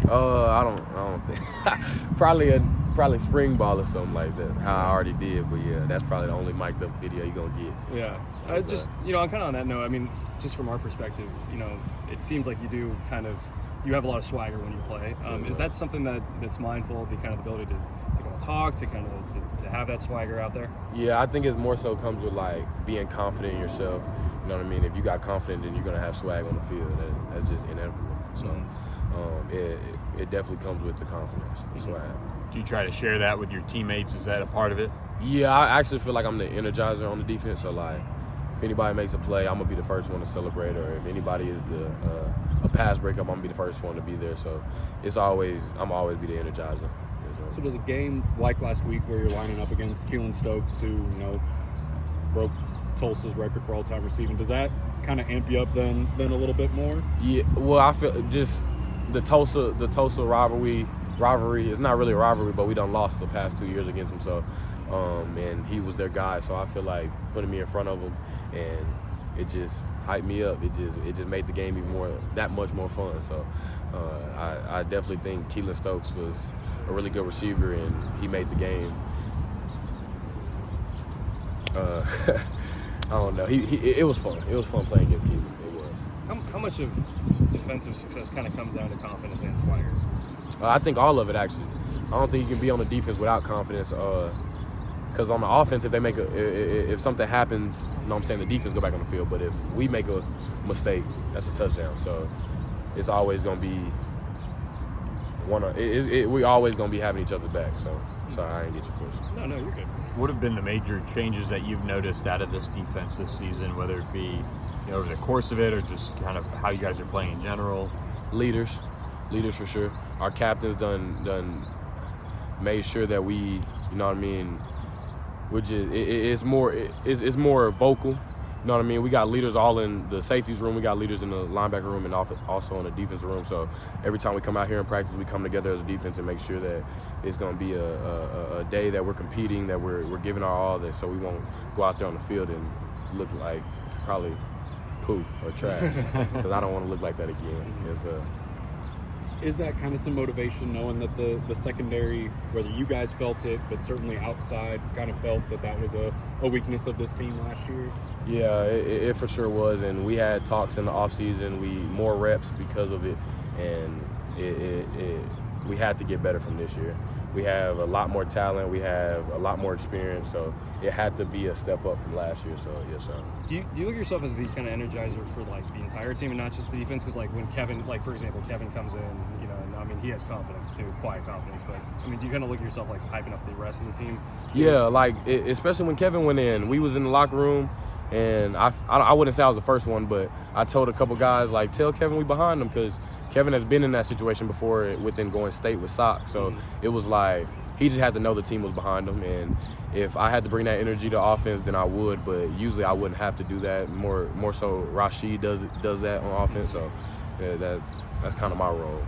I don't think. Probably spring ball or something like that. How I already did, but yeah, that's probably the only mic'd up video you're gonna get. Yeah. Just kind of on that note, I mean, just from our perspective, it seems like you have a lot of swagger when you play. Is that something that's mindful, the kind of ability to kind of talk, to kind of to have that swagger out there? Yeah, I think it's more so comes with like being confident in yourself. You know what I mean? If you got confidence, then you're gonna have swag on the field. That's just inevitable. So it definitely comes with the confidence, the swag. Do you try to share that with your teammates? Is that a part of it? Yeah, I actually feel like I'm the energizer on the defense. So like, if anybody makes a play, I'm gonna be the first one to celebrate, or if anybody is a pass breakup, I'm gonna be the first one to be there. So I'm always be the energizer. So does a game like last week where you're lining up against Keelan Stokes, who broke Tulsa's record for all-time receiving, does that kind of amp you up then a little bit more? Yeah, well, I feel just the Tulsa rivalry is not really a rivalry, but we done lost the past 2 years against him. So, and he was their guy. So I feel like putting me in front of him, and it just hyped me up. It just made the game that much more fun. So I definitely think Keelan Stokes was a really good receiver, and he made the game. I don't know. It was fun. It was fun playing against Keelan. It was. How much of defensive success kind of comes down to confidence and swagger? I think all of it, actually. I don't think you can be on the defense without confidence. Because on the offense, if something happens, you know what I'm saying, the defense go back on the field. But if we make a mistake, that's a touchdown. So it's always going to be we always going to be having each other back. So I ain't get your question. No, you're good. What have been the major changes that you've noticed out of this defense this season, whether it be over the course of it or just kind of how you guys are playing in general? Leaders for sure. Our captain's done made sure that we, you know what I mean, which is it's more vocal. You know what I mean? We got leaders all in the safeties room. We got leaders in the linebacker room and also in the defensive room. So every time we come out here in practice, we come together as a defense and make sure that it's going to be a day that we're competing, that we're giving our all, that so we won't go out there on the field and look like probably poop or trash, because I don't want to look like that again. Is that kind of some motivation, knowing that the secondary, whether you guys felt it, but certainly outside, kind of felt that was a weakness of this team last year? Yeah, it for sure was, and we had talks in the offseason. More reps because of it, and we had to get better from this year. We have a lot more talent. We have a lot more experience, so it had to be a step up from last year. So yes, sir. Do you look at yourself as the kind of energizer for like the entire team and not just the defense? Because like when Kevin, like for example, Kevin comes in, and I mean he has confidence too, quiet confidence. But I mean, do you kind of look at yourself like hyping up the rest of the team? Yeah, like especially when Kevin went in, we was in the locker room, and I wouldn't say I was the first one, but I told a couple guys like, tell Kevin we behind him, because Kevin has been in that situation before within going state with Sock. So it was like he just had to know the team was behind him, and if I had to bring that energy to offense, then I would. But usually I wouldn't have to do that. More so Rashid does that on offense. So yeah, that's kind of my role.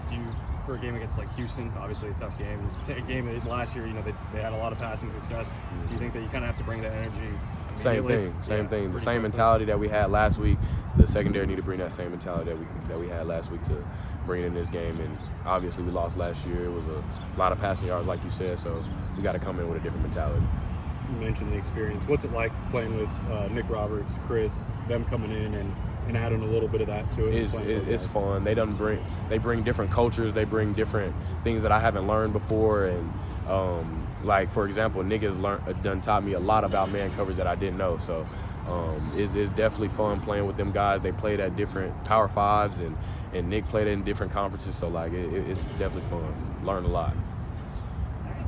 Do you, for a game against like Houston, obviously a tough game, a game that last year, they had a lot of passing success. Do you think that you kind of have to bring that energy? Same thing. The same mentality that we had last week, the secondary need to bring that same mentality that we had last week to bring in this game. And obviously we lost last year. It was a lot of passing yards, like you said, so we got to come in with a different mentality. You mentioned the experience. What's it like playing with Nick Roberts, Chris, them coming in and adding a little bit of that to it? It's fun. They bring different cultures. They bring different things that I haven't learned before. And like, for example, Nick has taught me a lot about man coverage that I didn't know. So it's definitely fun playing with them guys. They played at different Power Fives, and Nick played in different conferences. So like it's definitely fun. Learned a lot.